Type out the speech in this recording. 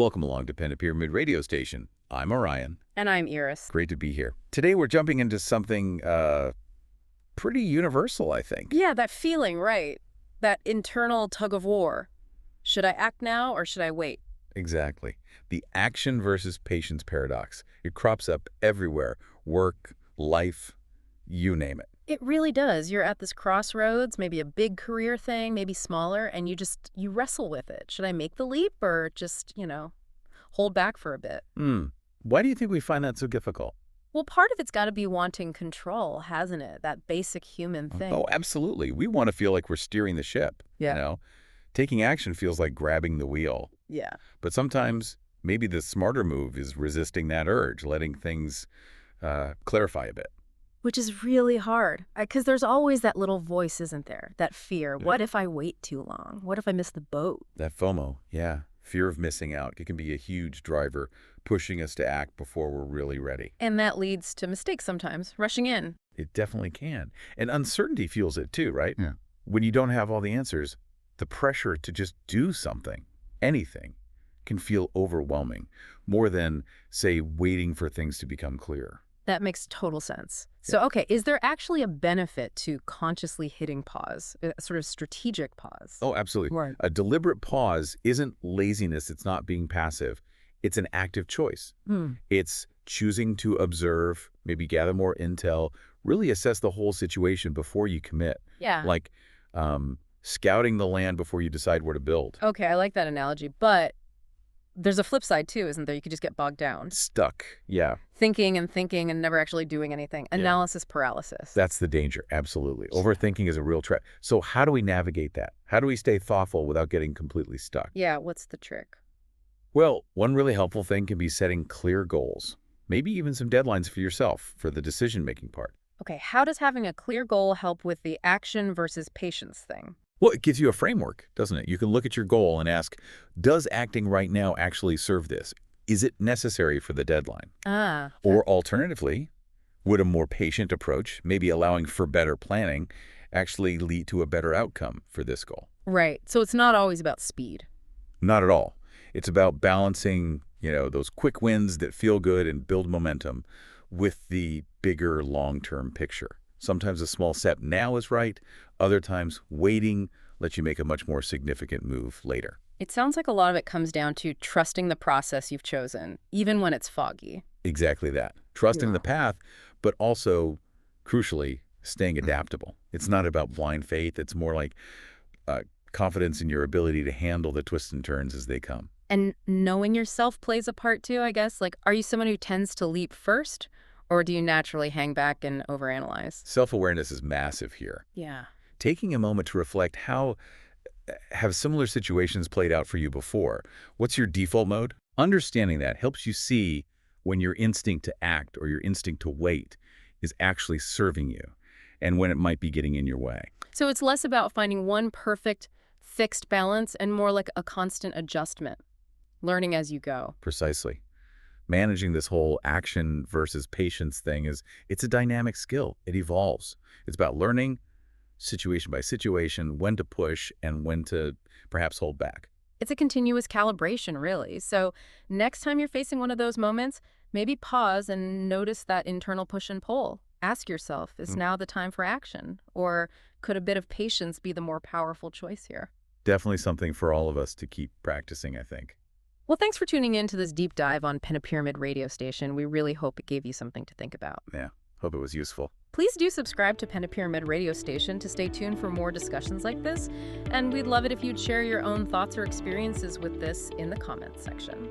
Welcome along to Pentapyramid Radio Station. I'm Orion. And I'm Iris. Great to be here. Today we're jumping into something pretty universal, I think. Yeah, that feeling, right? That internal tug of war. Should I act now or should I wait? Exactly. The action versus patience paradox. It crops up everywhere. Work, life, you name it. It really does. You're at this crossroads, maybe a big career thing, maybe smaller, and you wrestle with it. Should I make the leap or just, hold back for a bit? Why do you think we find that so difficult? Well, part of it's got to be wanting control, hasn't it? That basic human thing. Oh, absolutely. We want to feel like we're steering the ship. Yeah. Taking action feels like grabbing the wheel. Yeah. But sometimes maybe the smarter move is resisting that urge, letting things clarify a bit. Which is really hard, because there's always that little voice, isn't there? That fear. Yeah. What if I wait too long? What if I miss the boat? That FOMO, yeah. Fear of missing out. It can be a huge driver pushing us to act before we're really ready. And that leads to mistakes sometimes, rushing in. It definitely can. And uncertainty fuels it too, right? Yeah. When you don't have all the answers, the pressure to just do something, anything, can feel overwhelming, more than, say, waiting for things to become clear. That makes total sense. So, okay, is there actually a benefit to consciously hitting pause, a sort of strategic pause? Oh, absolutely. Right. A deliberate pause isn't laziness. It's not being passive. It's an active choice. It's choosing to observe, maybe gather more intel, really assess the whole situation before you commit. Yeah. Like scouting the land before you decide where to build. Okay, I like that analogy, but there's a flip side too, isn't there? You could just get bogged down. Stuck, yeah. Thinking and never actually doing anything. Analysis paralysis. That's the danger, absolutely. Overthinking is a real trap. So how do we navigate that? How do we stay thoughtful without getting completely stuck? Yeah, what's the trick? Well, one really helpful thing can be setting clear goals. Maybe even some deadlines for yourself for the decision-making part. Okay, how does having a clear goal help with the action versus patience thing? Well, it gives you a framework, doesn't it? You can look at your goal and ask, does acting right now actually serve this? Is it necessary for the deadline? Or alternatively, would a more patient approach, maybe allowing for better planning, actually lead to a better outcome for this goal? Right. So it's not always about speed. Not at all. It's about balancing, those quick wins that feel good and build momentum with the bigger long-term picture. Sometimes a small step now is right. Other times, waiting lets you make a much more significant move later. It sounds like a lot of it comes down to trusting the process you've chosen, even when it's foggy. Exactly that. Trusting the path, but also, crucially, staying adaptable. It's not about blind faith. It's more like confidence in your ability to handle the twists and turns as they come. And knowing yourself plays a part too, I guess. Like, are you someone who tends to leap first? Or do you naturally hang back and overanalyze? Self-awareness is massive here. Yeah. Taking a moment to reflect how have similar situations played out for you before. What's your default mode? Understanding that helps you see when your instinct to act or your instinct to wait is actually serving you and when it might be getting in your way. So it's less about finding one perfect, fixed balance and more like a constant adjustment, learning as you go. Precisely. Managing this whole action versus patience thing it's a dynamic skill. It evolves. It's about learning situation by situation, when to push and when to perhaps hold back. It's a continuous calibration, really. So next time you're facing one of those moments, maybe pause and notice that internal push and pull. Ask yourself, is now the time for action? Or could a bit of patience be the more powerful choice here? Definitely something for all of us to keep practicing, I think. Well, thanks for tuning in to this deep dive on Pentapyramid Radio Station. We really hope it gave you something to think about. Yeah, hope it was useful. Please do subscribe to Pentapyramid Radio Station to stay tuned for more discussions like this. And we'd love it if you'd share your own thoughts or experiences with this in the comments section.